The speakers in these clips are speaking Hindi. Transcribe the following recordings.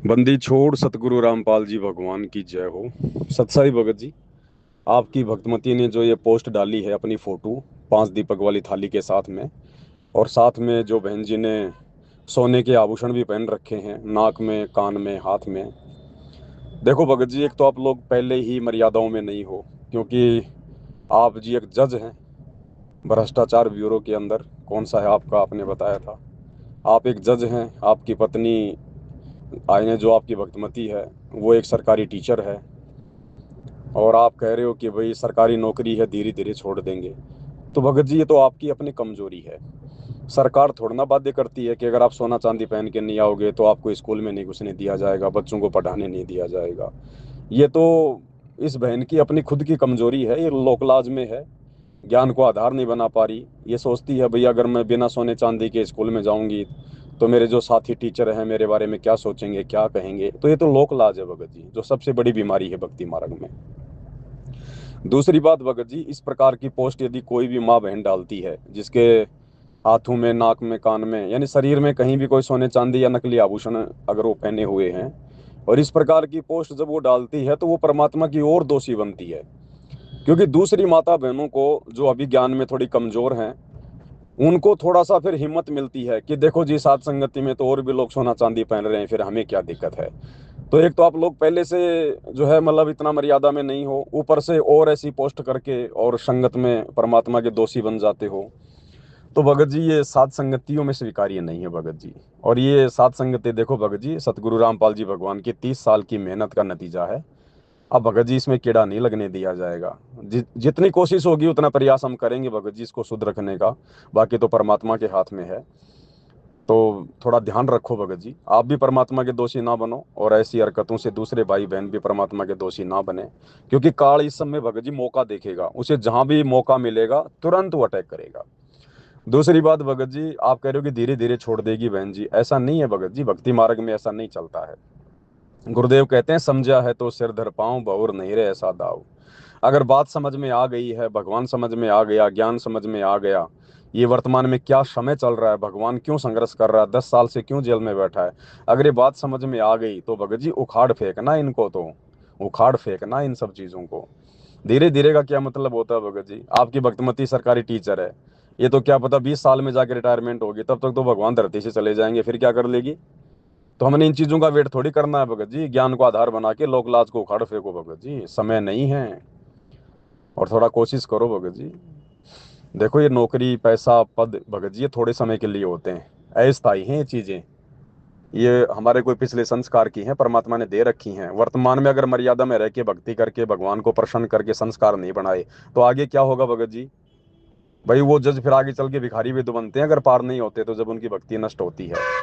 बंदी छोड़ सतगुरु रामपाल जी भगवान की जय हो। सत्साई भगत जी, आपकी भक्तमती ने जो ये पोस्ट डाली है अपनी फोटो 5 दीपक वाली थाली के साथ में, और साथ में जो बहन जी ने सोने के आभूषण भी पहन रखे हैं, नाक में, कान में, हाथ में। देखो भगत जी, एक तो आप लोग पहले ही मर्यादाओं में नहीं हो, क्योंकि आप जी एक जज हैं भ्रष्टाचार ब्यूरो के अंदर। कौन सा है आपका, आपने बताया था। आप एक जज हैं, आपकी पत्नी आईने जो आपकी भक्तमती है वो एक सरकारी टीचर है, और आप कह रहे हो कि भाई सरकारी नौकरी है, धीरे धीरे छोड़ देंगे। तो भगत जी, ये तो आपकी अपनी कमजोरी है। सरकार थोड़ा ना बाध्य करती है कि अगर आप सोना चांदी पहन के नहीं आओगे तो आपको स्कूल में नहीं घुसने दिया जाएगा, बच्चों को पढ़ाने नहीं दिया जाएगा। ये तो इस बहन की अपनी खुद की कमजोरी है, ये लोकलाज में है, ज्ञान को आधार नहीं बना पा रही। ये सोचती है भैया अगर मैं बिना सोने चांदी के स्कूल में जाऊंगी तो मेरे जो साथी टीचर हैं मेरे बारे में क्या सोचेंगे, क्या कहेंगे। तो ये तो लोकलाज है भगत जी, जो सबसे बड़ी बीमारी है भक्ति मार्ग में। दूसरी बात भगत जी, इस प्रकार की पोस्ट यदि कोई भी माँ बहन डालती है जिसके हाथों में, नाक में, कान में, यानी शरीर में कहीं भी कोई सोने चांदी या नकली आभूषण अगर वो पहने हुए हैं, और इस प्रकार की पोस्ट जब वो डालती है तो वो परमात्मा की ओर दोषी बनती है। क्योंकि दूसरी माता बहनों को जो अभी ज्ञान में थोड़ी कमजोर हैं, उनको थोड़ा सा फिर हिम्मत मिलती है कि देखो जी, सात संगति में तो और भी लोग सोना चांदी पहन रहे हैं, फिर हमें क्या दिक्कत है। तो एक तो आप लोग पहले से जो है मतलब इतना मर्यादा में नहीं हो, ऊपर से और ऐसी पोस्ट करके और संगत में परमात्मा के दोषी बन जाते हो। तो भगत जी, ये सात संगतियों में स्वीकार्य नहीं है भगत जी। और ये सात संगति देखो भगत जी, सतगुरु रामपाल जी भगवान की 30 साल की मेहनत का नतीजा है। अब भगत जी, इसमें कीड़ा नहीं लगने दिया जाएगा। जितनी कोशिश होगी उतना प्रयास हम करेंगे भगत जी इसको शुद्ध रखने का। बाकी तो परमात्मा के हाथ में है। तो थोड़ा ध्यान रखो भगत जी, आप भी परमात्मा के दोषी ना बनो, और ऐसी हरकतों से दूसरे भाई बहन भी परमात्मा के दोषी ना बने। क्योंकि काल इस समय भगत जी मौका देखेगा, उसे जहां भी मौका मिलेगा तुरंत वो अटैक करेगा। दूसरी बात भगत जी, आप कह रहे हो कि धीरे धीरे छोड़ देगी बहन जी, ऐसा नहीं है भगत जी, भक्ति मार्ग में ऐसा नहीं चलता है। गुरुदेव कहते हैं, समझा है तो सिर धर पाऊं, बहुर नहीं रहे ऐसा दाव। अगर बात समझ में आ गई है, भगवान समझ में आ गया, ज्ञान समझ में आ गया, ये वर्तमान में क्या समय चल रहा है, भगवान क्यों संघर्ष कर रहा है, 10 साल से क्यों जेल में बैठा है, अगर ये बात समझ में आ गई तो भगत जी उखाड़ फेंकना इनको, तो उखाड़ फेंकना इन सब चीजों को। धीरे धीरे का क्या मतलब होता है भगत जी, आपकी भक्तमती सरकारी टीचर है, ये तो क्या पता 20 साल में जाके रिटायरमेंट होगी, तब तक तो भगवान धरती से चले जाएंगे, फिर क्या कर लेगी। तो हमने इन चीजों का वेट थोड़ी करना है भगत जी, ज्ञान को आधार बना के लोक लाज को उखाड़ फेंको भगत जी, समय नहीं है। और थोड़ा कोशिश करो भगत जी। देखो, ये नौकरी, पैसा, पद भगत जी ये थोड़े समय के लिए होते हैं, अस्थायी हैं ये चीजें। ये हमारे कोई पिछले संस्कार की हैं, परमात्मा ने दे रखी हैं। वर्तमान में अगर मर्यादा में रह के भक्ति करके भगवान को प्रसन्न करके संस्कार नहीं बनाए तो आगे क्या होगा भगत जी। भाई वो जज फिर आगे चल के भिखारी भी तो बनते हैं अगर पार नहीं होते, तो जब उनकी भक्ति नष्ट होती है।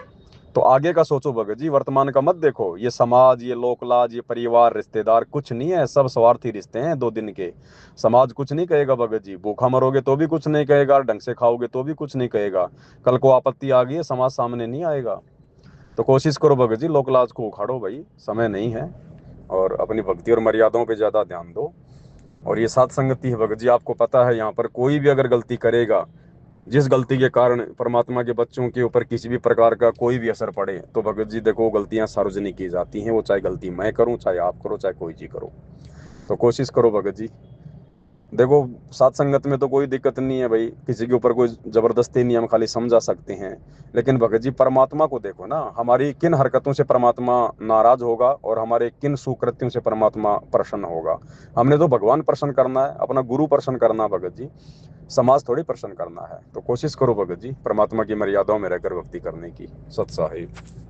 तो आगे का सोचो भगत जी, वर्तमान का मत देखो। ये समाज, ये लोकलाज, ये परिवार, रिश्तेदार कुछ नहीं है, सब स्वार्थी रिश्ते हैं 2 दिन के। समाज कुछ नहीं कहेगा भगत जी, भूखा मरोगे तो भी कुछ नहीं कहेगा, ढंग से खाओगे तो भी कुछ नहीं कहेगा। कल को आपत्ति आ गई है, समाज सामने नहीं आएगा। तो कोशिश करो भगत जी, लोकलाज को उखाड़ो भाई, समय नहीं है। और अपनी भक्ति और मर्यादाओं पे ज्यादा ध्यान दो। और ये सात संगति है भगत जी, आपको पता है यहाँ पर कोई भी अगर गलती करेगा, जिस गलती के कारण परमात्मा के बच्चों के ऊपर किसी भी प्रकार का कोई भी असर पड़े, तो भगत जी देखो, गलतियां सार्वजनिक की जाती हैं। वो चाहे गलती मैं करूं, चाहे आप करो, चाहे कोई जी करो। तो कोशिश करो भगत जी। देखो, सात संगत में तो कोई दिक्कत नहीं है भाई, किसी के ऊपर कोई जबरदस्ती नहीं, हम खाली समझा सकते हैं। लेकिन भगत जी, परमात्मा को देखो ना, हमारी किन हरकतों से परमात्मा नाराज होगा और हमारे किन सुकृत्यों से परमात्मा प्रसन्न होगा। हमने तो भगवान प्रसन्न करना है, अपना गुरु प्रसन्न करना है भगत जी, समाज थोड़ी प्रसन्न करना है। तो कोशिश करो भगत जी, परमात्मा की मर्यादाओं में रहकर भक्ति करने की। सत साहिब।